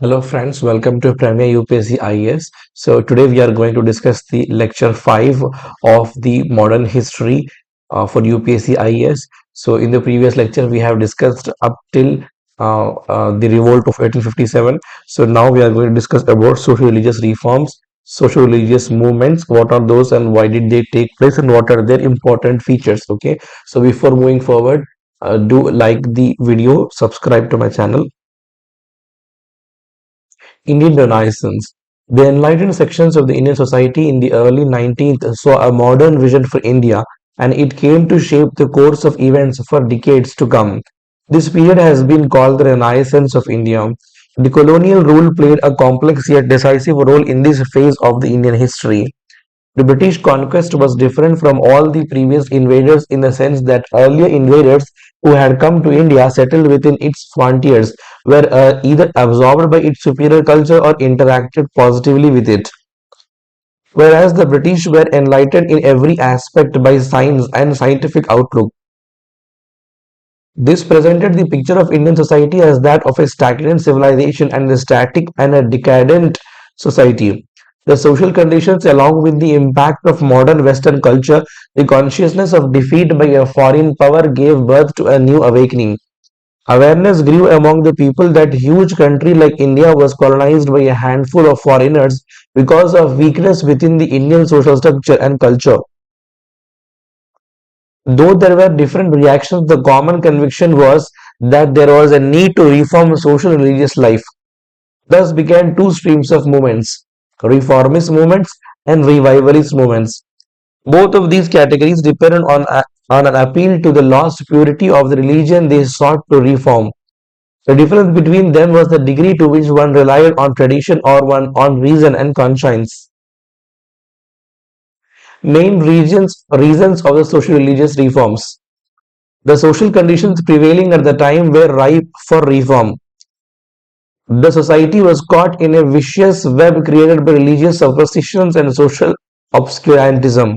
Hello friends, welcome to Premier UPSC IAS. So today we are going to discuss the lecture 5 of the modern history for UPSC IAS. So in the previous lecture we have discussed up till the revolt of 1857. So now we are going to discuss about social religious reforms, social religious movements, what are those and why did they take place and what are their important features. Okay, so before moving forward, do like the video, subscribe to my channel. Indian Renaissance. The enlightened sections of the Indian society in the early 19th saw a modern vision for India, and it came to shape the course of events for decades to come. This period has been called the Renaissance of India. The colonial rule played a complex yet decisive role in this phase of the Indian history. The British conquest was different from all the previous invaders in the sense that earlier invaders who had come to India settled within its frontiers were either absorbed by its superior culture or interacted positively with it. Whereas the British were enlightened in every aspect by science and scientific outlook. This presented the picture of Indian society as that of a stagnant civilization and a static and a decadent society. The social conditions, along with the impact of modern Western culture, the consciousness of defeat by a foreign power gave birth to a new awakening. Awareness grew among the people that huge country like India was colonized by a handful of foreigners because of weakness within the Indian social structure and culture. Though there were different reactions, the common conviction was that there was a need to reform social and religious life. Thus began two streams of movements, reformist movements and revivalist movements. Both of these categories depended on an appeal to the lost purity of the religion they sought to reform. The difference between them was the degree to which one relied on tradition or one on reason and conscience. Main reasons of the social religious reforms. The social conditions prevailing at the time were ripe for reform. The society was caught in a vicious web created by religious superstitions and social obscurantism.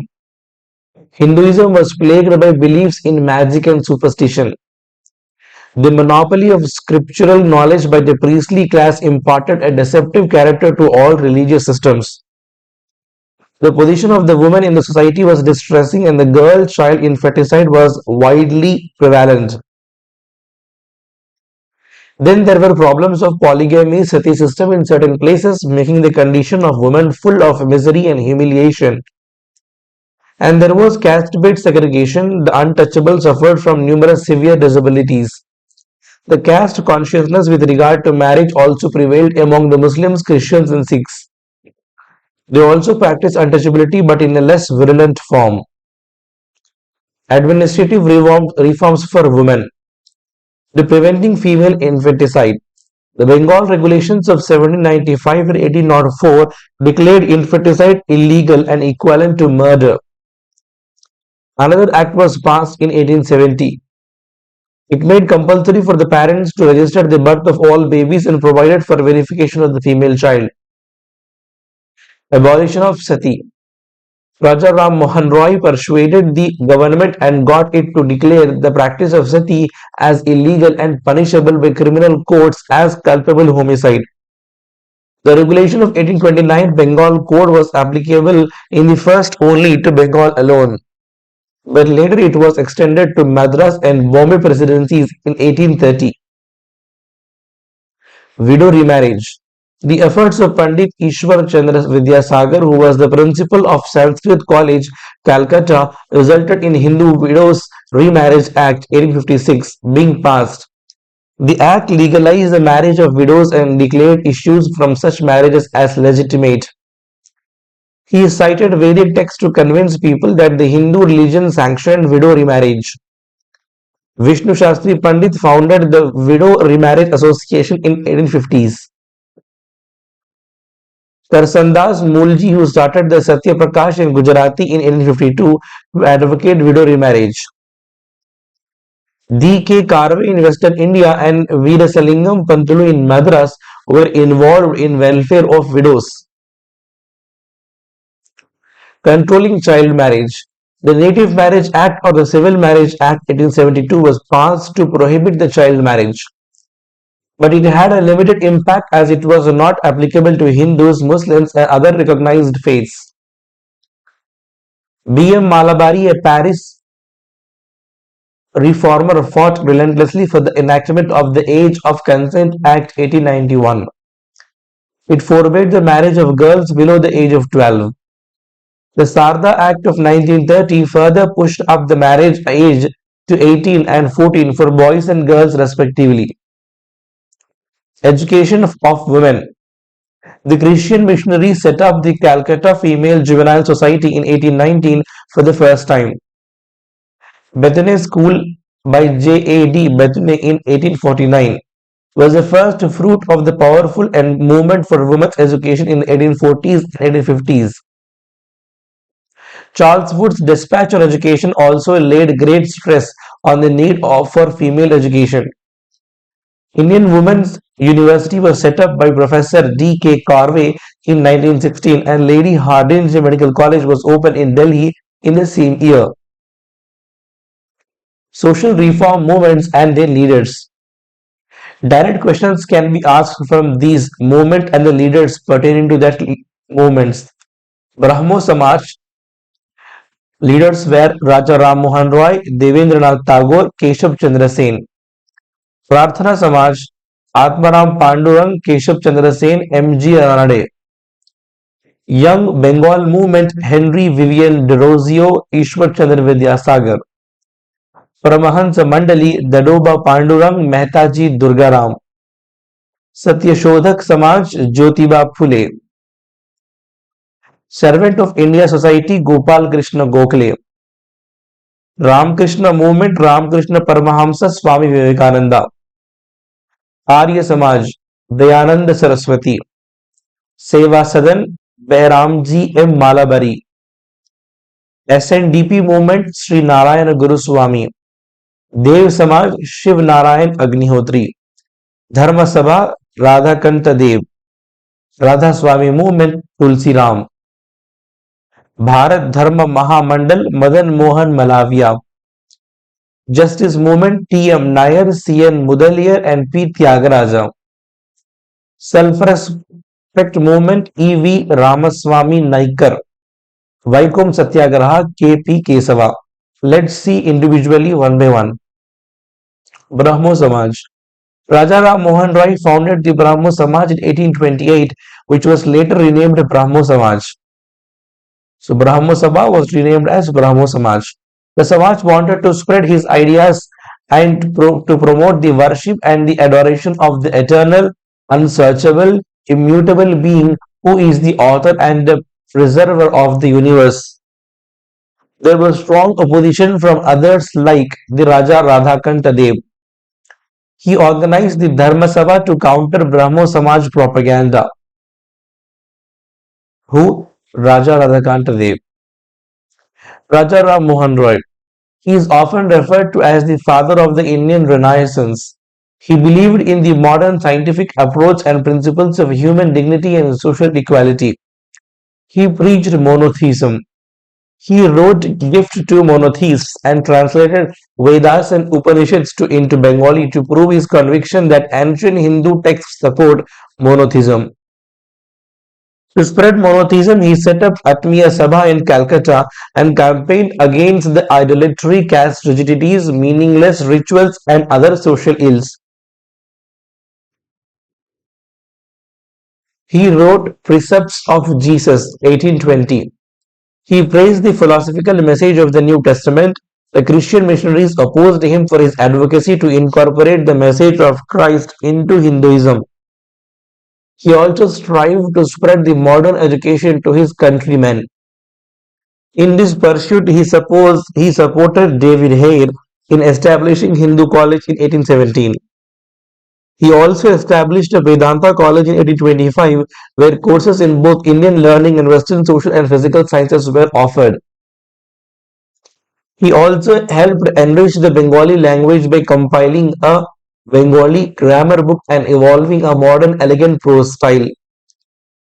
Hinduism was plagued by beliefs in magic and superstition. The monopoly of scriptural knowledge by the priestly class imparted a deceptive character to all religious systems. The position of the woman in the society was distressing and the girl-child infanticide was widely prevalent. Then there were problems of polygamy, sati system in certain places, making the condition of women full of misery and humiliation. And there was caste-based segregation. The untouchables suffered from numerous severe disabilities. The caste consciousness with regard to marriage also prevailed among the Muslims, Christians, and Sikhs. They also practiced untouchability but in a less virulent form. Administrative reforms for women. The preventing female infanticide. The Bengal regulations of 1795 and 1804 declared infanticide illegal and equivalent to murder. Another act was passed in 1870. It made compulsory for the parents to register the birth of all babies and provided for verification of the female child. Abolition of sati. Raja Ram Mohan Roy persuaded the government and got it to declare the practice of sati as illegal and punishable by criminal courts as culpable homicide. The regulation of 1829 Bengal Code was applicable in the first only to Bengal alone, but later it was extended to Madras and Bombay presidencies in 1830. Widow remarriage. The efforts of Pandit Ishwar Chandra Vidyasagar, who was the principal of Sanskrit College, Calcutta, resulted in Hindu Widows Remarriage Act 1856 being passed. The act legalized the marriage of widows and declared issues from such marriages as legitimate. He cited Vedic texts to convince people that the Hindu religion sanctioned widow remarriage. Vishnu Shastri Pandit founded the Widow Remarriage Association in 1850s. Karsandas Mulji, who started the Satya Prakash in Gujarati in 1852 to advocate widow remarriage. D. K. Karve in Western India and Veerasalingam Pantulu in Madras were involved in welfare of widows. Controlling child marriage. The Native Marriage Act or the Civil Marriage Act 1872 was passed to prohibit the child marriage. but it had a limited impact as it was not applicable to Hindus, Muslims, and other recognized faiths. B.M. Malabari, a Paris reformer, fought relentlessly for the enactment of the Age of Consent Act 1891. It forbade the marriage of girls below the age of 12. The Sarda Act of 1930 further pushed up the marriage age to 18 and 14 for boys and girls respectively. Education of women. The Christian missionaries set up the Calcutta Female Juvenile Society in 1819 for the first time. Bethune School by J.A.D. Bethune in 1849 was the first fruit of the powerful and movement for women's education in the 1840s and 1850s. Charles Wood's Dispatch on Education also laid great stress on the need for female education. Indian Women's University was set up by Professor D. K. Carve in 1916 and Lady Hardinge Medical College was opened in Delhi in the same year. Social reform movements and their leaders. Direct questions can be asked from these movements and the leaders pertaining to that movements. Brahmo Samaj leaders were Raja Ram Mohan Roy, Devendranath Tagore, Keshav Chandra Sen. Prarthana Samaj Atmaram Pandurang, Keshav Chandra Sen, M.G. Ranade. Young Bengal Movement Henry Vivian de Rosio, Ishwar Chandra Vidyasagar. Paramahansa Mandali Dadoba Pandurang, Mehtaji Durgaram. Satyashodhak Samaj Jyotiba Phule. Servant of India Society Gopal Krishna Gokhale. Ramakrishna Movement Ramakrishna Paramahamsa Swami Vivekananda. Arya Samaj Dayananda Saraswati. Seva Sadan Behramji M. Malabari. SNDP Movement Sri Narayana Guru Swami. Dev Samaj Shiv Narayan Agnihotri. Dharma Sabha Radhakanta Dev. Radha Swami Movement Tulsi Ram. Bharat Dharma Mahamandal Madan Mohan Malaviya. Justice Movement T.M. Nair, C.N. Mudaliar and P. Tyagaraja. Self-Respect Movement E.V. Ramaswamy Naikar. Vaikom Satyagraha K.P. Kesava. Let's see individually one by one. Brahmo Samaj. Raja Ram Mohan Roy founded the Brahmo Samaj in 1828, which was later renamed Brahmo Samaj. So Brahmo Sabha was renamed as Brahmo Samaj. The Samaj wanted to spread his ideas and to promote the worship and the adoration of the eternal, unsearchable, immutable being who is the author and the preserver of the universe. There was strong opposition from others like the Raja Radhakanta Dev. He organized the Dharma Sabha to counter Brahmo Samaj propaganda. Who? Raja Radhakanta Dev. Raja Ram Mohan Roy. He is often referred to as the father of the Indian Renaissance. He believed in the modern scientific approach and principles of human dignity and social equality. He preached monotheism. He wrote Gift to Monotheists and translated Vedas and Upanishads into Bengali to prove his conviction that ancient Hindu texts support monotheism. To spread monotheism, he set up Atmiya Sabha in Calcutta and campaigned against the idolatry, caste rigidities, meaningless rituals, and other social ills. He wrote Precepts of Jesus, 1820. He praised the philosophical message of the New Testament. The Christian missionaries opposed him for his advocacy to incorporate the message of Christ into Hinduism. He also strived to spread the modern education to his countrymen. In this pursuit, he supported David Hare in establishing Hindu College in 1817. He also established a Vedanta College in 1825, where courses in both Indian learning and Western social and physical sciences were offered. He also helped enrich the Bengali language by compiling a Bengali grammar book and evolving a modern elegant prose style.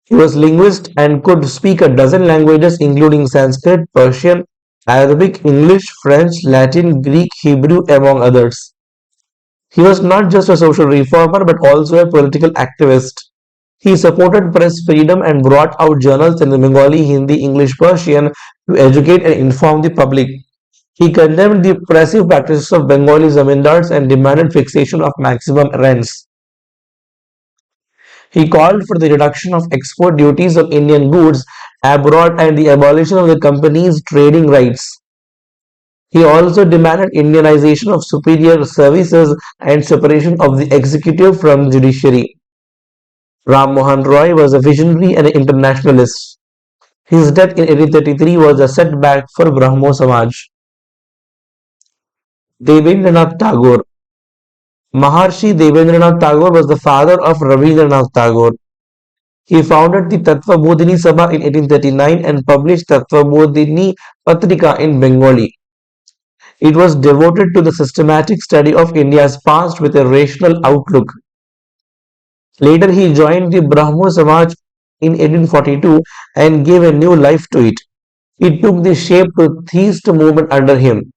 He was linguist and could speak a dozen languages including Sanskrit, Persian, Arabic, English, French, Latin, Greek, Hebrew, among others. He was not just a social reformer but also a political activist. He supported press freedom and brought out journals in the Bengali, Hindi, English, Persian to educate and inform the public. He condemned the oppressive practices of Bengali zamindars and demanded fixation of maximum rents. He called for the reduction of export duties of Indian goods abroad and the abolition of the company's trading rights. He also demanded Indianization of superior services and separation of the executive from the judiciary. Ram Mohan Roy was a visionary and an internationalist. His death in 1833 was a setback for Brahmo Samaj. Devendranath Tagore. Maharshi Devendranath Tagore was the father of Rabindranath Tagore. He founded the Tattvabodhini Sabha in 1839 and published Tattvabodhini Patrika in Bengali. It was devoted to the systematic study of India's past with a rational outlook. Later he joined the Brahmo Samaj in 1842 and gave a new life to it. It took the shape to theist movement under him.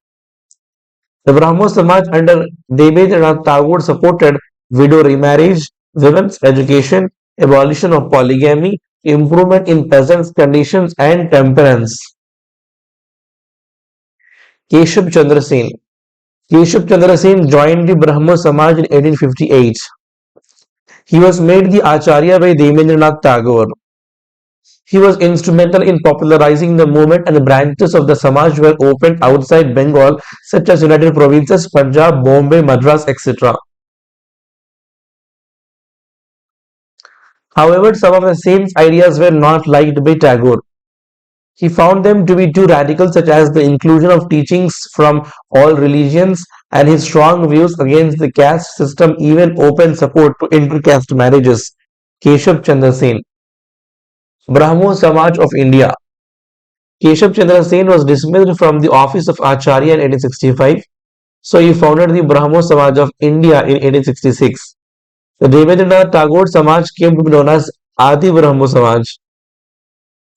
The Brahmo Samaj under Devendranath Tagore supported widow remarriage, women's education, abolition of polygamy, improvement in peasants' conditions and temperance. Keshav Chandra Sen. Keshav Chandra Sen joined the Brahmo Samaj in 1858. He was made the Acharya by Devendranath Tagore. He was instrumental in popularizing the movement and the branches of the Samaj were opened outside Bengal such as United Provinces, Punjab, Bombay, Madras, etc. However, some of the same ideas were not liked by Tagore. He found them to be too radical, such as the inclusion of teachings from all religions, and his strong views against the caste system even open support to intercaste marriages. Keshav Chandra Sen. Brahmo Samaj of India. Keshav Chandra Sen was dismissed from the office of Acharya in 1865, so he founded the Brahmo Samaj of India in 1866. The Devendranath Tagore Samaj came to be known as Adi Brahmo Samaj.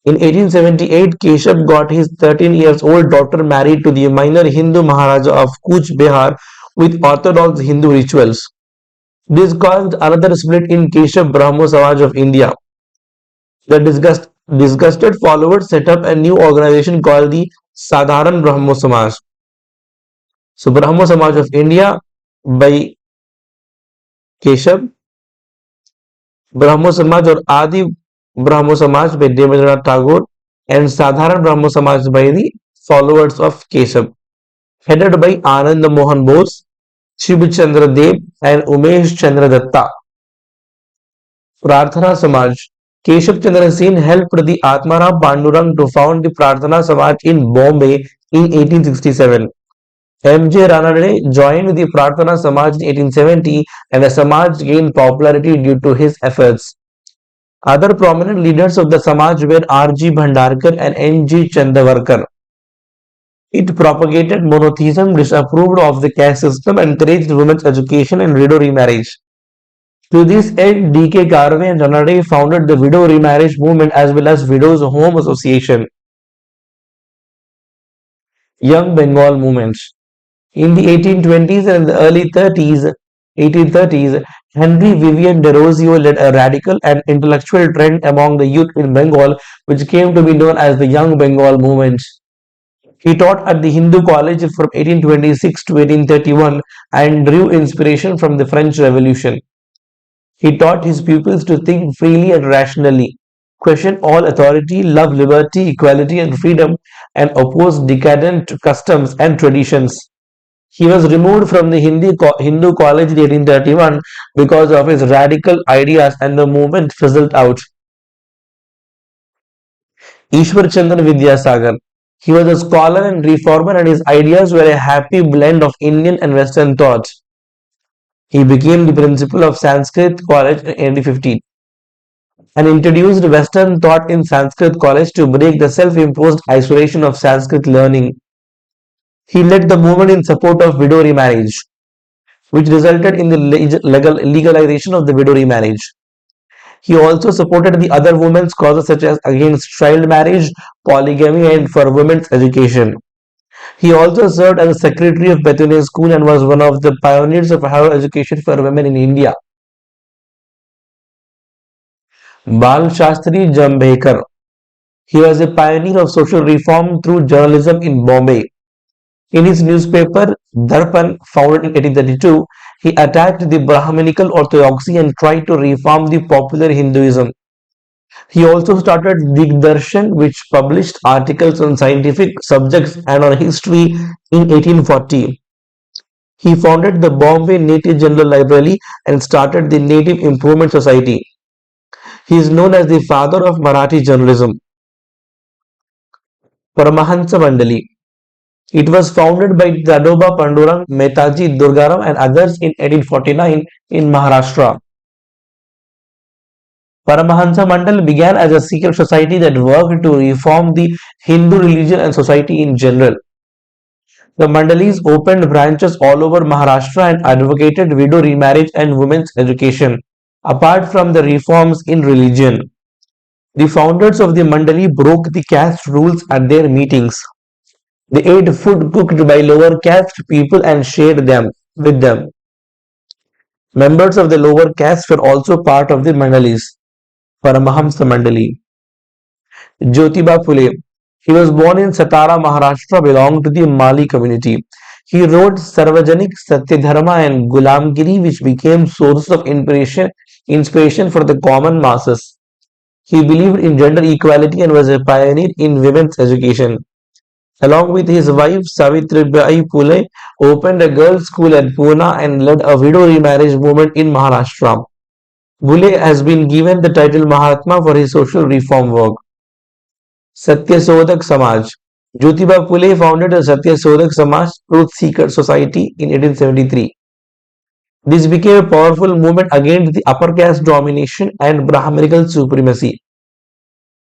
In 1878, Keshav got his 13-year-old daughter married to the minor Hindu Maharaja of Kuch Behar with orthodox Hindu rituals. This caused another split in Keshav Brahmo Samaj of India. The disgusted followers set up a new organization called the Sadharan Brahmo Samaj. So Brahmo Samaj of India by Keshav, Brahmo Samaj or Adi Brahmo Samaj by Devendranath Tagore, and Sadharan Brahmo Samaj by the followers of Keshav, headed by Anand Mohan Bose, Shiv Chandra Deb, and Umesh Chandra Datta. Prarthana Samaj. Keshav Chandra Sen helped the Atmaram Pandurang to found the Prarthana Samaj in Bombay in 1867. M.J. Ranade joined the Prarthana Samaj in 1870 and the Samaj gained popularity due to his efforts. Other prominent leaders of the Samaj were R.G. Bhandarkar and N.G. Chandavarkar. It propagated monotheism, disapproved of the caste system, encouraged women's education and widow remarriage. To this end, D.K. Karve and Ranade founded the widow remarriage movement as well as Widows Home Association. Young Bengal movement. In the 1820s and the early 1830s, Henry Vivian Derozio led a radical and intellectual trend among the youth in Bengal, which came to be known as the Young Bengal movement. He taught at the Hindu College from 1826 to 1831 and drew inspiration from the French Revolution. He taught his pupils to think freely and rationally, question all authority, love liberty, equality, and freedom, and oppose decadent customs and traditions. He was removed from the Hindu College in 1831 because of his radical ideas and the movement fizzled out. Ishwar Chandra Vidyasagar. He was a scholar and reformer and his ideas were a happy blend of Indian and Western thought. He became the principal of Sanskrit College in 1815 and introduced Western thought in Sanskrit College to break the self-imposed isolation of Sanskrit learning. He led the movement in support of widow remarriage, which resulted in the legalization of the widow remarriage. He also supported the other women's causes such as against child marriage, polygamy, and for women's education. He also served as a secretary of Bethune School and was one of the pioneers of higher education for women in India. Bal Shastri Jambekar. He was a pioneer of social reform through journalism in Bombay. In his newspaper Darpan, founded in 1832, he attacked the Brahminical orthodoxy and tried to reform the popular Hinduism. He also started Digdarshan, which published articles on scientific subjects and on history in 1840. He founded the Bombay Native General Library and started the Native Improvement Society. He is known as the father of Marathi journalism. Paramahansa Mandali. It was founded by Dadoba Pandurang, Mehtaji Durgaram and others in 1849 in Maharashtra. Paramahansa Mandal began as a secret society that worked to reform the Hindu religion and society in general. The Mandalis opened branches all over Maharashtra and advocated widow remarriage and women's education, apart from the reforms in religion. The founders of the Mandali broke the caste rules at their meetings. They ate food cooked by lower caste people and shared them with them. Members of the lower caste were also part of the Mandalis. Paramahamsa Mandali. Jyotiba Phule. He was born in Satara, Maharashtra, belonged to the Mali community. He wrote Sarvajanik, Satyadharma and Gulamgiri, which became sources of inspiration for the common masses. He believed in gender equality and was a pioneer in women's education. Along with his wife Savitribai Phule, opened a girls' school at Pune and led a widow remarriage movement in Maharashtra. Phule has been given the title Mahatma for his social reform work. Satyasodak Samaj. Jyotiba Phule founded the Satyasodak Samaj Truth Seeker Society in 1873. This became a powerful movement against the upper caste domination and Brahminical supremacy.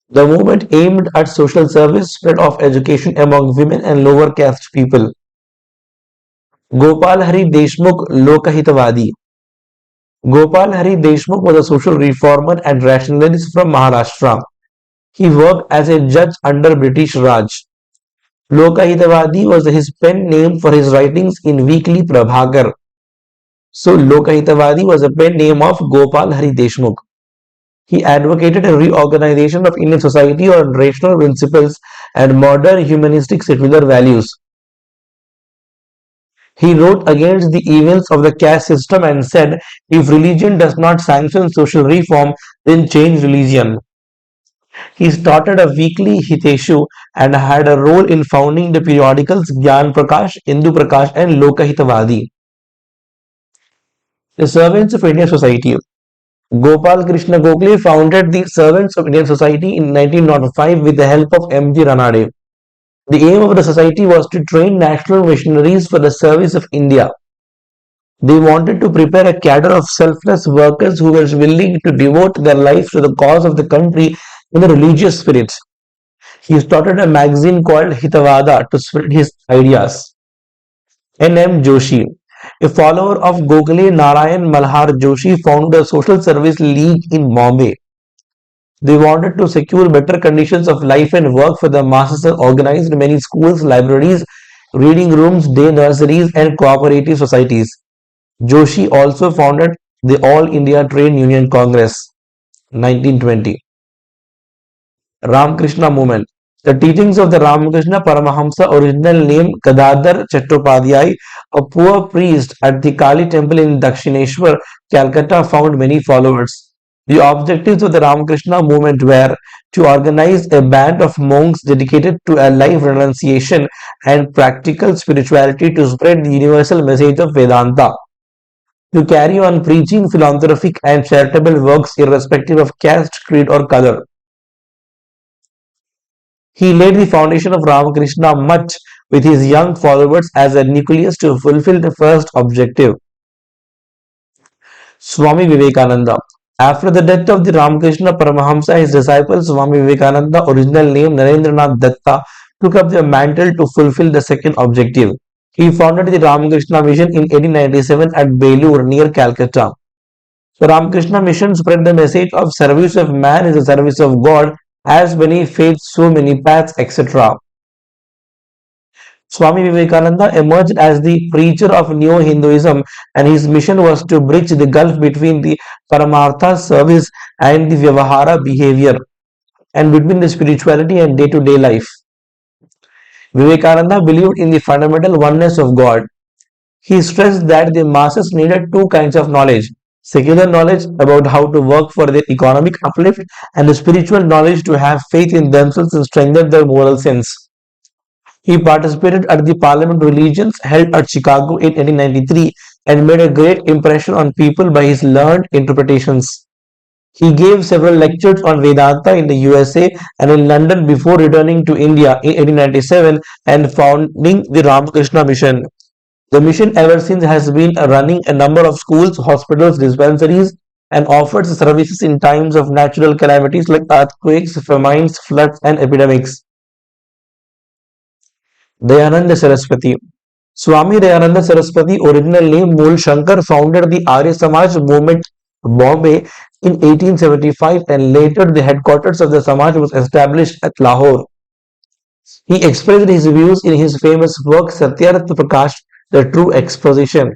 The movement aimed at social service, spread of education among women and lower caste people. Gopal Hari Deshmukh Lokahitavadi. Gopal Hari Deshmukh was a social reformer and rationalist from Maharashtra. He worked as a judge under British Raj. Lokahitavadi was his pen name for his writings in Weekly Prabhakar. So Lokahitavadi was a pen name of Gopal Hari Deshmukh. He advocated a reorganization of Indian society on rational principles and modern humanistic secular values. He wrote against the evils of the caste system and said, if religion does not sanction social reform, then change religion. He started a weekly Hiteshu and had a role in founding the periodicals Gyan Prakash, Indu Prakash and Lokahitavadi. The Servants of Indian Society. Gopal Krishna Gokhale founded the Servants of Indian Society in 1905 with the help of M.G. Ranade. The aim of the society was to train national missionaries for the service of India. They wanted to prepare a cadre of selfless workers who were willing to devote their lives to the cause of the country in a religious spirit. He started a magazine called Hitavada to spread his ideas. N.M. Joshi. A follower of Gokhale, Narayan Malhar Joshi founded a social service league in Bombay. They wanted to secure better conditions of life and work for the masses and organized many schools, libraries, reading rooms, day nurseries, and cooperative societies. Joshi also founded the All India Trade Union Congress, 1920. Ramakrishna movement. The teachings of the Ramakrishna Paramahamsa, original name Gadadhar Chattopadhyay, a poor priest at the Kali temple in Dakshineshwar, Calcutta, found many followers. The objectives of the Ramakrishna movement were to organize a band of monks dedicated to a life renunciation and practical spirituality to spread the universal message of Vedanta, to carry on preaching philanthropic and charitable works irrespective of caste, creed, or color. He laid the foundation of Ramakrishna much with his young followers as a nucleus to fulfill the first objective. Swami Vivekananda. After the death of the Ramakrishna Paramahamsa, his disciple Swami Vivekananda, original name Narendranath Datta, took up the mantle to fulfill the second objective. He founded the Ramakrishna Mission in 1897 at Belur near Calcutta. The Ramakrishna Mission spread the message of service of man is the service of God, as many faiths, so many paths, etc. Swami Vivekananda emerged as the preacher of Neo Hinduism, and his mission was to bridge the gulf between the Paramartha service and the Vyavahara behavior, and between the spirituality and day to day life. Vivekananda believed in the fundamental oneness of God. He stressed that the masses needed two kinds of knowledge: secular knowledge about how to work for their economic uplift, and the spiritual knowledge to have faith in themselves and strengthen their moral sense. He participated at the Parliament Religions held at Chicago in 1893 and made a great impression on people by his learned interpretations. He gave several lectures on Vedanta in the USA and in London before returning to India in 1897 and founding the Ramakrishna Mission. The mission ever since has been running a number of schools, hospitals, dispensaries, and offers services in times of natural calamities like earthquakes, famines, floods, and epidemics. Dayananda Saraswati. Swami Dayananda Saraswati, original name Mool Shankar, founded the Arya Samaj movement Bombay in 1875, and later the headquarters of the Samaj was established at Lahore. He expressed his views in his famous work Satyarth Prakash, The True Exposition.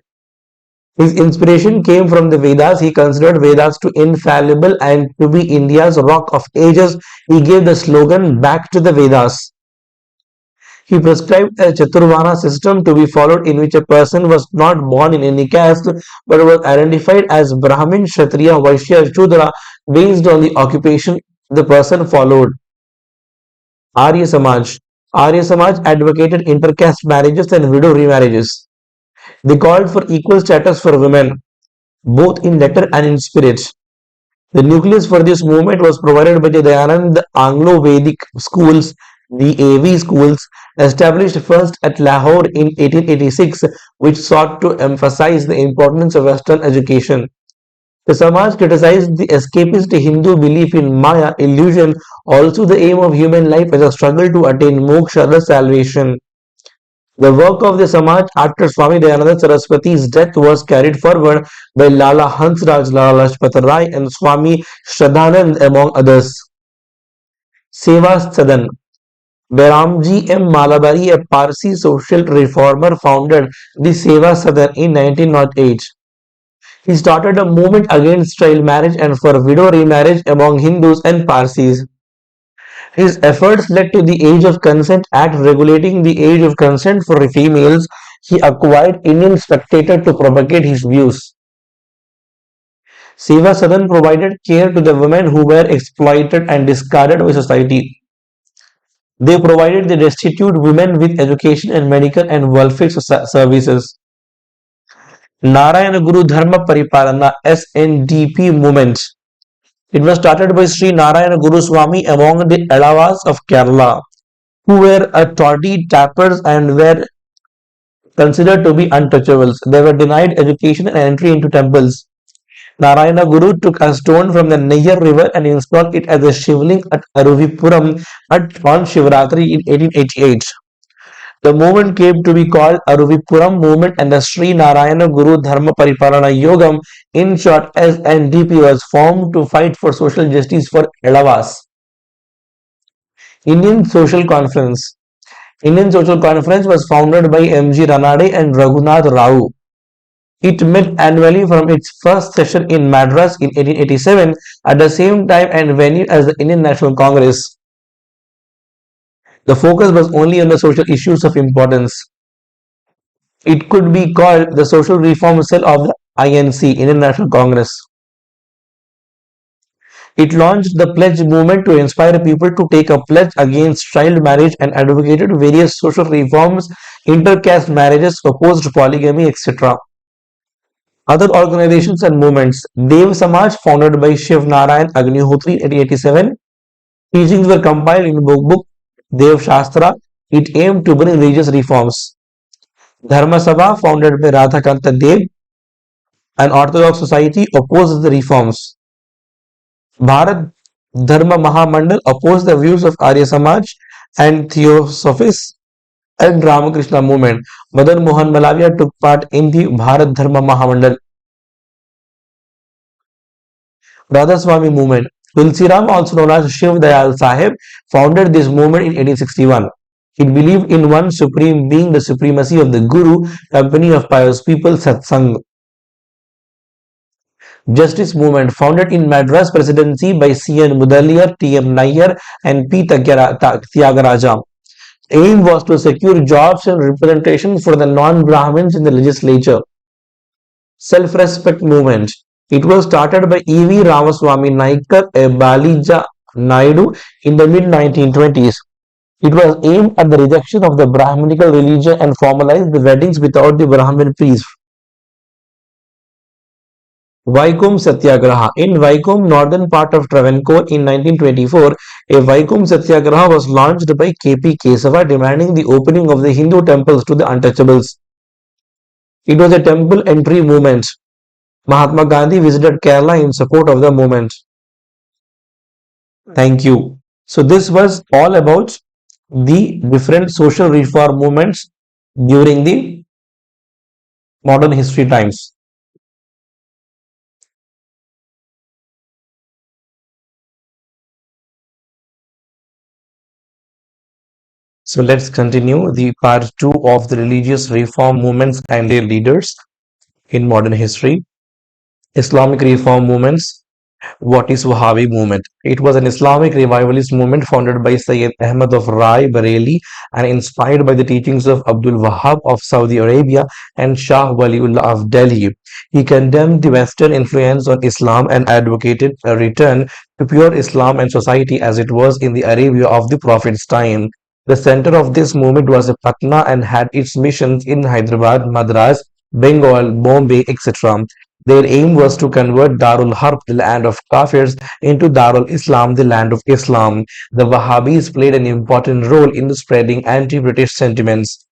His inspiration came from the Vedas. He considered Vedas to infallible and to be India's rock of ages. He gave the slogan Back to the Vedas. He prescribed a Chaturvana system to be followed in which a person was not born in any caste but was identified as Brahmin, Kshatriya, Vaishya, Shudra based on the occupation the person followed. Arya Samaj. Arya Samaj advocated intercaste marriages and widow remarriages. They called for equal status for women, both in letter and in spirit. The nucleus for this movement was provided by the Dayanand Anglo-Vedic schools, the AV schools, established first at Lahore in 1886, which sought to emphasize the importance of Western education. The Samaj criticized the escapist Hindu belief in Maya, illusion, also the aim of human life as a struggle to attain moksha, the salvation. The work of the Samaj after Swami Dayananda Saraswati's death was carried forward by Lala Hansraj, Lala Lajpat Rai, and Swami Shraddhanand, among others. Seva Sadan. Behramji M. Malabari, a Parsi social reformer, founded the Seva Sadan in 1908. He started a movement against child marriage and for widow remarriage among Hindus and Parsis. His efforts led to the Age of Consent Act regulating the age of consent for females. He acquired Indian Spectator to propagate his views. Seva Sadan provided care to the women who were exploited and discarded by society. They provided the destitute women with education and medical and welfare services. Narayana Guru Dharma Paripalana SNDP movement. It was started by Sri Narayana Guru Swami among the Elavas of Kerala, who were toddy tappers and were considered to be untouchables. They were denied education and entry into temples. Narayana Guru took a stone from the Nayar river and installed it as a shivling at Aruvipuram on Shivratri in 1888. The movement came to be called Aruvipuram movement, and the Sri Narayana Guru Dharma Paripalana Yogam, in short SNDP, was formed to fight for social justice for Elavas. Indian Social Conference. Indian Social Conference was founded by M.G. Ranade and Raghunath Rao. It met annually from its first session in Madras in 1887 at the same time and venue as the Indian National Congress. The focus was only on the social issues of importance. It could be called the social reform cell of the INC, Indian National Congress. It launched the pledge movement to inspire people to take a pledge against child marriage and advocated various social reforms, intercaste marriages, opposed polygamy, etc. Other organizations and movements. Dev Samaj, founded by Shiv Narayan Agnihotri in 1887. Teachings were compiled in book Dev Shastra. It aimed to bring religious reforms. Dharma Sabha, founded by Radhakanta Dev, an Orthodox society, opposed the reforms. Bharat Dharma Mahamandal opposed the views of Arya Samaj and Theosophists and Ramakrishna movement. Madan Mohan Malaviya took part in the Bharat Dharma Mahamandal. Radha Swami movement. Tulsiram, also known as Shiv Dayal Sahib, founded this movement in 1861. It believed in one supreme being, the supremacy of the Guru, company of pious people, Satsang. Justice movement founded in Madras Presidency by C.N. Mudaliar, T.M. Nair, and P. Tyagaraja. Aim was to secure jobs and representation for the non-Brahmins in the legislature. Self-respect movement. It was started by E.V. Ramaswamy Naikar, a Balija Naidu in the mid-1920s. It was aimed at the rejection of the Brahminical religion and formalized the weddings without the Brahmin priest. Vaikom Satyagraha. In Vaikom, northern part of Travancore in 1924, a Vaikom Satyagraha was launched by K.P. Kesava demanding the opening of the Hindu temples to the untouchables. It was a temple entry movement. Mahatma Gandhi visited Kerala in support of the movement. Thank you. So this was all about the different social reform movements during the modern history times. So let's continue the part two of the religious reform movements and their leaders in modern history. Islamic reform movements. What is Wahhabi movement? It was an Islamic revivalist movement founded by Sayyid Ahmad of Rai Bareli and inspired by the teachings of Abdul Wahhab of Saudi Arabia and Shah Waliullah of Delhi. He condemned the Western influence on Islam and advocated a return to pure Islam and society as it was in the Arabia of the Prophet's time. The center of this movement was Patna and had its missions in Hyderabad, Madras, Bengal, Bombay, etc. Their aim was to convert Darul Harb, the land of Kafirs, into Darul Islam, the land of Islam. The Wahhabis played an important role in spreading anti-British sentiments.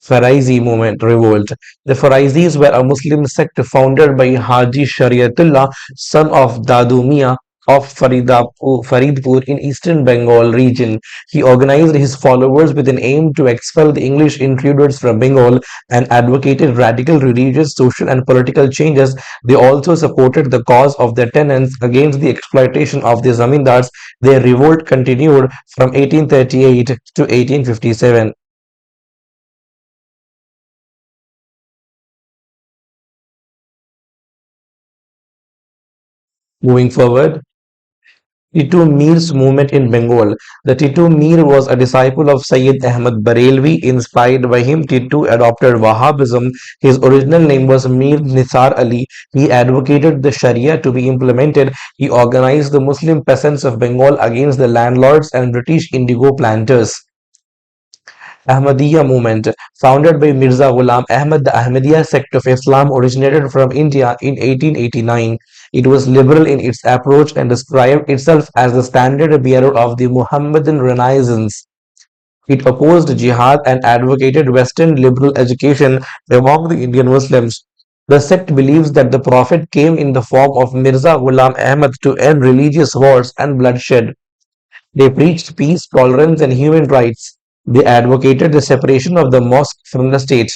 Farisi movement revolt. The Farizis were a Muslim sect founded by Haji Shariatullah, son of Dadu Mian of Faridpur in eastern Bengal region. He organized his followers with an aim to expel the English intruders from Bengal and advocated radical religious, social and political changes. They also supported the cause of their tenants against the exploitation of the zamindars. Their revolt continued from 1838 to 1857. Moving forward, Titu Mir's movement in Bengal. The Titu Mir was a disciple of Sayyid Ahmad Barelvi. Inspired by him, Titu adopted Wahhabism. His original name was Mir Nisar Ali. He advocated the Sharia to be implemented. He organized the Muslim peasants of Bengal against the landlords and British indigo planters. Ahmadiyya movement, founded by Mirza Ghulam Ahmad, the Ahmadiyya sect of Islam originated from India in 1889. It was liberal in its approach and described itself as the standard bearer of the Muhammadan Renaissance. It opposed jihad and advocated Western liberal education among the Indian Muslims. The sect believes that the Prophet came in the form of Mirza Ghulam Ahmad to end religious wars and bloodshed. They preached peace, tolerance, and human rights. They advocated the separation of the mosque from the state.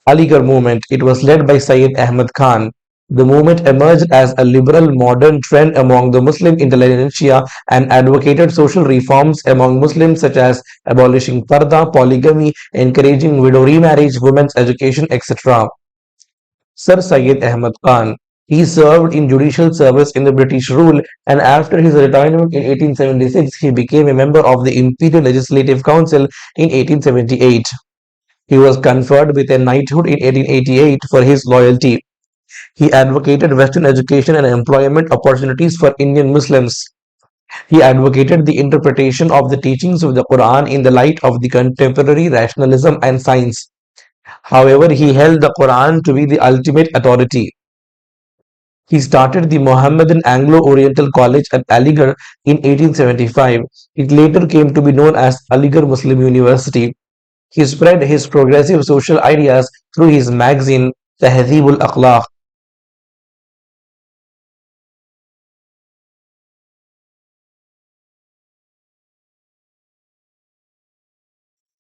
Aligarh movement. It was led by Syed Ahmad Khan. The movement emerged as a liberal modern trend among the Muslim intelligentsia and advocated social reforms among Muslims such as abolishing parda, polygamy, encouraging widow remarriage, women's education, etc. Sir Syed Ahmad Khan. He served in judicial service in the British rule and after his retirement in 1876 he became a member of the Imperial Legislative Council in 1878. He was conferred with a knighthood in 1888 for his loyalty. He advocated Western education and employment opportunities for Indian Muslims. He advocated the interpretation of the teachings of the Quran in the light of the contemporary rationalism and science. However, he held the Quran to be the ultimate authority. He started the Mohammedan Anglo-Oriental College at Aligarh in 1875. It later came to be known as Aligarh Muslim University. He spread his progressive social ideas through his magazine Tehzeeb ul-Akhlaq.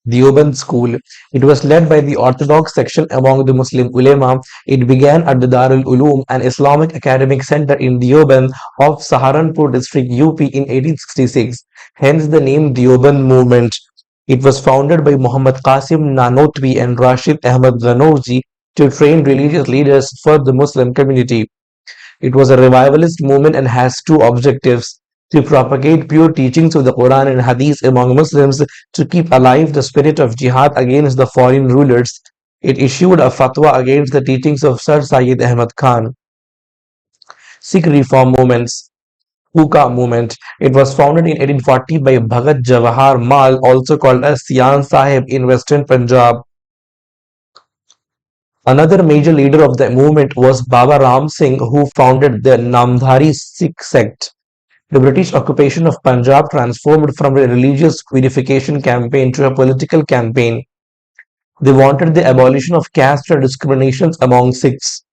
Deoband School. It was led by the Orthodox section among the Muslim ulema. It began at the Darul Uloom, an Islamic academic center in Deoband of Saharanpur district UP in 1866. Hence the name Deoband movement. It was founded by Muhammad Qasim Nanotwi and Rashid Ahmad Ghanouji to train religious leaders for the Muslim community. It was a revivalist movement and has two objectives: to propagate pure teachings of the Quran and Hadith among Muslims, to keep alive the spirit of jihad against the foreign rulers. It issued a fatwa against the teachings of Sir Syed Ahmad Khan. Sikh reform movements. Hookah movement. It was founded in 1840 by Bhagat Jawahar Mal, also called as Sian Sahib, in western Punjab. Another major leader of the movement was Baba Ram Singh, who founded the Namdhari Sikh sect. The British occupation of Punjab transformed from a religious purification campaign to a political campaign. They wanted the abolition of caste and discriminations among Sikhs.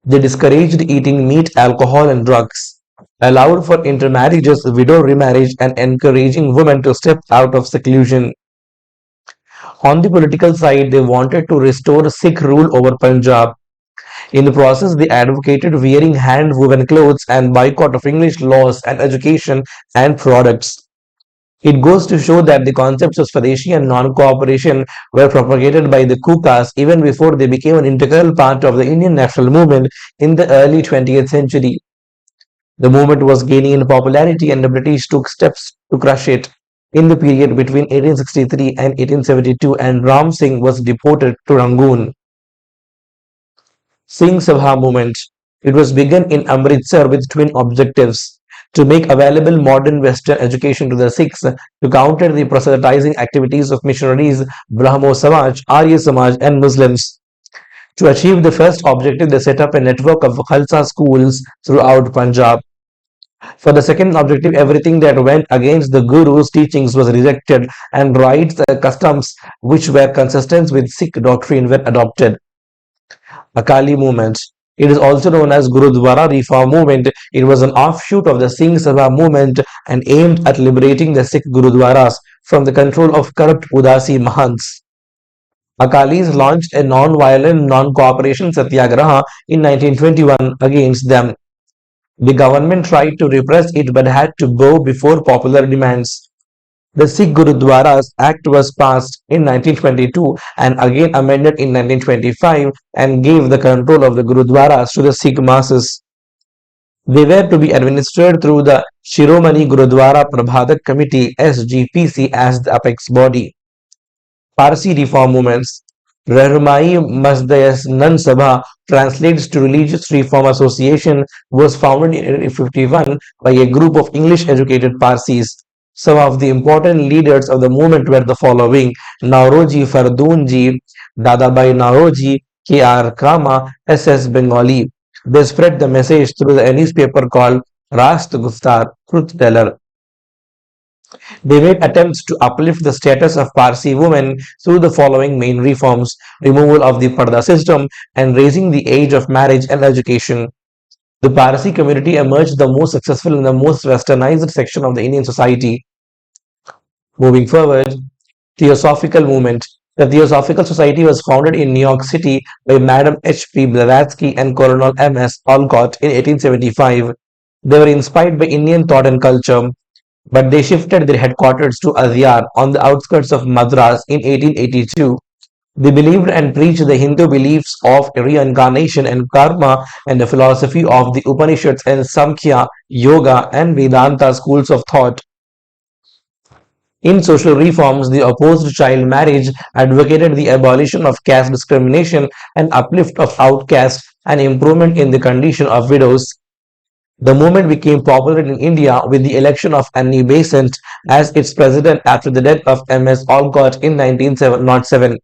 They discouraged eating meat, alcohol, and drugs, allowed for intermarriages, widow remarriage, and encouraging women to step out of seclusion. On the political side, they wanted to restore Sikh rule over Punjab. In the process, they advocated wearing hand-woven clothes and boycott of English laws and education and products. It goes to show that the concepts of Swadeshi and non-cooperation were propagated by the Kukas even before they became an integral part of the Indian national movement in the early 20th century. The movement was gaining in popularity and the British took steps to crush it. In the period between 1863 and 1872, and Ram Singh was deported to Rangoon. Singh Sabha movement. It was begun in Amritsar with twin objectives: to make available modern Western education to the Sikhs, to counter the proselytizing activities of missionaries, Brahmo Samaj, Arya Samaj, and Muslims. To achieve the first objective, they set up a network of Khalsa schools throughout Punjab. For the second objective, everything that went against the Guru's teachings was rejected, and rites and customs which were consistent with Sikh doctrine were adopted. Akali movement. It is also known as Gurudwara Reform movement. It was an offshoot of the Singh Sabha movement and aimed at liberating the Sikh Gurudwaras from the control of corrupt Udasi Mahants. Akalis launched a non-violent non-cooperation satyagraha in 1921 against them. The government tried to repress it but had to bow before popular demands. The Sikh Gurudwaras Act was passed in 1922 and again amended in 1925 and gave the control of the Gurudwaras to the Sikh masses. They were to be administered through the Shiromani Gurudwara Prabhadak Committee (SGPC) as the apex body. Parsi reform movements. Rahmai Masdayas Nan Sabha translates to Religious Reform Association, was founded in 1851 by a group of English-educated Parsis. Some of the important leaders of the movement were the following: Nauroji Fardoonji, Dadabai Nauroji, K.R. Kama, S.S. Bengali. They spread the message through the newspaper called Rast Guftar, Truth Teller. They made attempts to uplift the status of Parsi women through the following main reforms: removal of the Parda system and raising the age of marriage and education. The Parsi community emerged the most successful and the most westernized section of the Indian society. Moving forward, Theosophical movement. The Theosophical Society was founded in New York City by Madam H. P. Blavatsky and Colonel M. S. Olcott in 1875. They were inspired by Indian thought and culture, but they shifted their headquarters to Adyar on the outskirts of Madras in 1882. They believed and preached the Hindu beliefs of reincarnation and karma and the philosophy of the Upanishads and Samkhya, Yoga, and Vedanta schools of thought. In social reforms, they opposed child marriage, advocated the abolition of caste discrimination and uplift of outcasts and improvement in the condition of widows. The movement became popular in India with the election of Annie Besant as its president after the death of M.S. Olcott in 1907.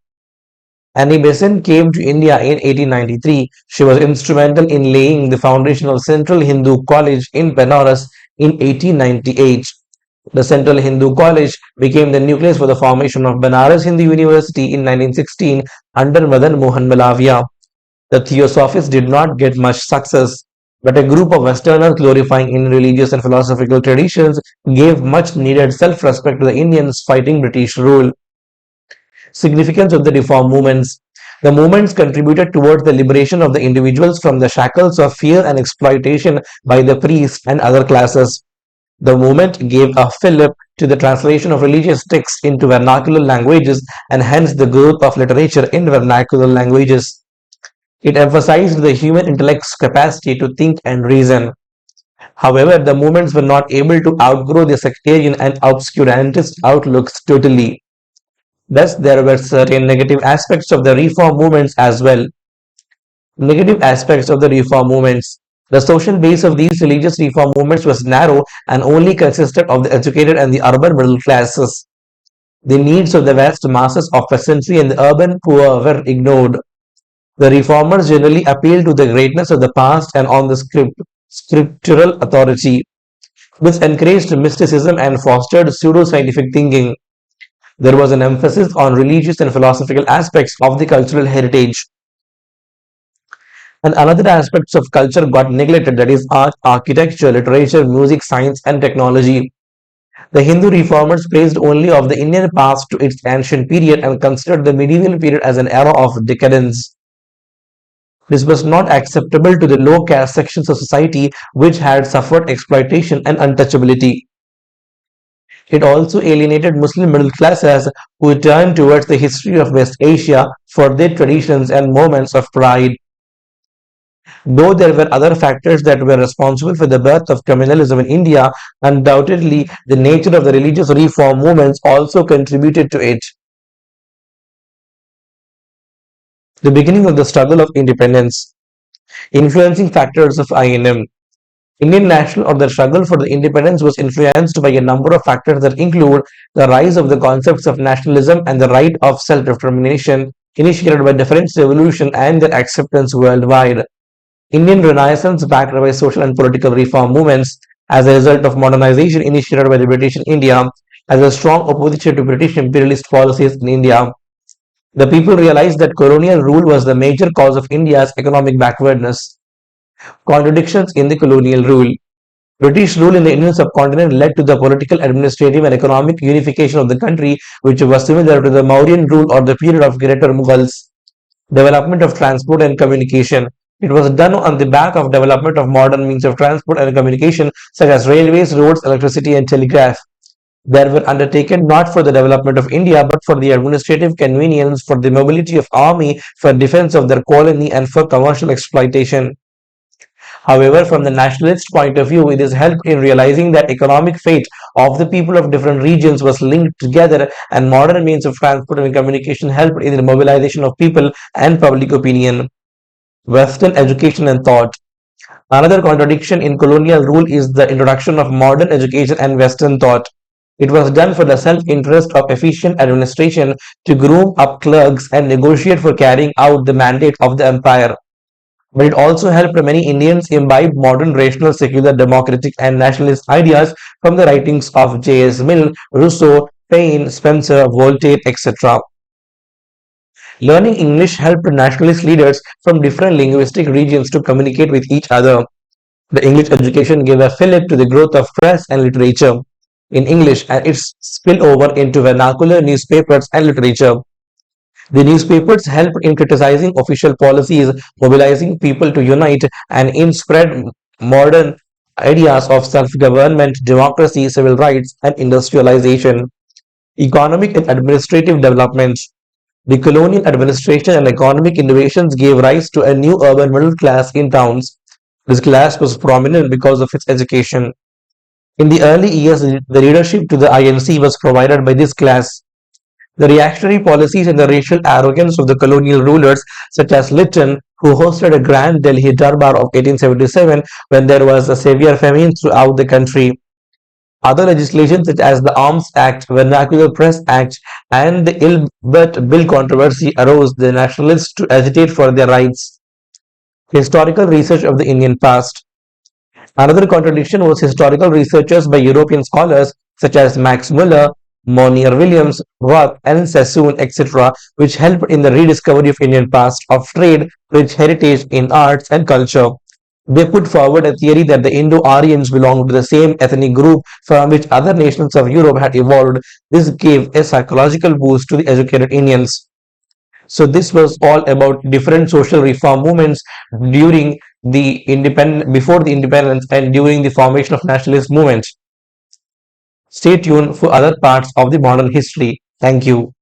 Annie Besant came to India in 1893. She was instrumental in laying the foundation of Central Hindu College in Benares in 1898. The Central Hindu College became the nucleus for the formation of Banaras Hindu University in 1916 under Madan Mohan Malavia. The Theosophists did not get much success, but a group of Westerners glorifying Indian religious and philosophical traditions gave much needed self-respect to the Indians fighting British rule. Significance of the reform movements. The movements contributed towards the liberation of the individuals from the shackles of fear and exploitation by the priests and other classes. The movement gave a fillip to the translation of religious texts into vernacular languages and hence the growth of literature in vernacular languages. It emphasized the human intellect's capacity to think and reason. However, the movements were not able to outgrow their sectarian and obscurantist outlooks totally. Thus, there were certain negative aspects of the reform movements as well. Negative aspects of the reform movements. The social base of these religious reform movements was narrow and only consisted of the educated and the urban middle classes. The needs of the vast masses of peasantry and the urban poor were ignored. The reformers generally appealed to the greatness of the past and on the scriptural authority. This encouraged mysticism and fostered pseudo-scientific thinking. There was an emphasis on religious and philosophical aspects of the cultural heritage. And another aspects of culture got neglected, that is art, architecture, literature, music, science, and technology. The Hindu reformers praised only of the Indian past to its ancient period and considered the medieval period as an era of decadence. This was not acceptable to the low caste sections of society which had suffered exploitation and untouchability. It also alienated Muslim middle classes who turned towards the history of West Asia for their traditions and moments of pride. Though there were other factors that were responsible for the birth of communalism in India, undoubtedly the nature of the religious reform movements also contributed to it. The beginning of the struggle of independence. Influencing factors of INM. Indian national or the struggle for the independence was influenced by a number of factors that include the rise of the concepts of nationalism and the right of self-determination initiated by the French Revolution and their acceptance worldwide. Indian Renaissance backed by social and political reform movements as a result of modernization initiated by the British in India as a strong opposition to British imperialist policies in India. The people realized that colonial rule was the major cause of India's economic backwardness. Contradictions in the colonial rule. British rule in the Indian subcontinent led to the political, administrative, and economic unification of the country, which was similar to the Mauryan rule or the period of Greater Mughals. Development of transport and communication. It was done on the back of development of modern means of transport and communication such as railways, roads, electricity, and telegraph. They were undertaken not for the development of India but for the administrative convenience, for the mobility of army, for defense of their colony, and for commercial exploitation. However, from the nationalist point of view, it has helped in realizing that economic fate of the people of different regions was linked together, and modern means of transport and communication helped in the mobilization of people and public opinion. Western education and thought. Another contradiction in colonial rule is the introduction of modern education and Western thought. It was done for the self-interest of efficient administration to groom up clerks and negotiate for carrying out the mandate of the empire. But it also helped many Indians imbibe modern rational, secular, democratic, and nationalist ideas from the writings of J.S. Mill, Rousseau, Paine, Spencer, Voltaire, etc. Learning English helped nationalist leaders from different linguistic regions to communicate with each other. The English education gave a fillip to the growth of press and literature in English and its spillover into vernacular newspapers and literature. The newspapers helped in criticizing official policies, mobilizing people to unite, and in spread modern ideas of self-government, democracy, civil rights, and industrialization. Economic and administrative development. The colonial administration and economic innovations gave rise to a new urban middle class in towns. This class was prominent because of its education. In the early years, the leadership to the INC was provided by this class. The reactionary policies and the racial arrogance of the colonial rulers, such as Lytton, who hosted a grand Delhi Darbar of 1877 when there was a severe famine throughout the country. Other legislation such as the Arms Act, Vernacular Press Act, and the Ilbert Bill controversy arose the nationalists to agitate for their rights. Historical research of the Indian past. Another contradiction was historical researchers by European scholars such as Max Muller, Monier Williams, Roth, and Sassoon, etc., which helped in the rediscovery of Indian past, of trade, rich heritage in arts and culture. They put forward a theory that the Indo-Aryans belonged to the same ethnic group from which other nations of Europe had evolved. This gave a psychological boost to the educated Indians. So this was all about different social reform movements during the before the independence and during the formation of nationalist movements. Stay tuned for other parts of the modern history. Thank you.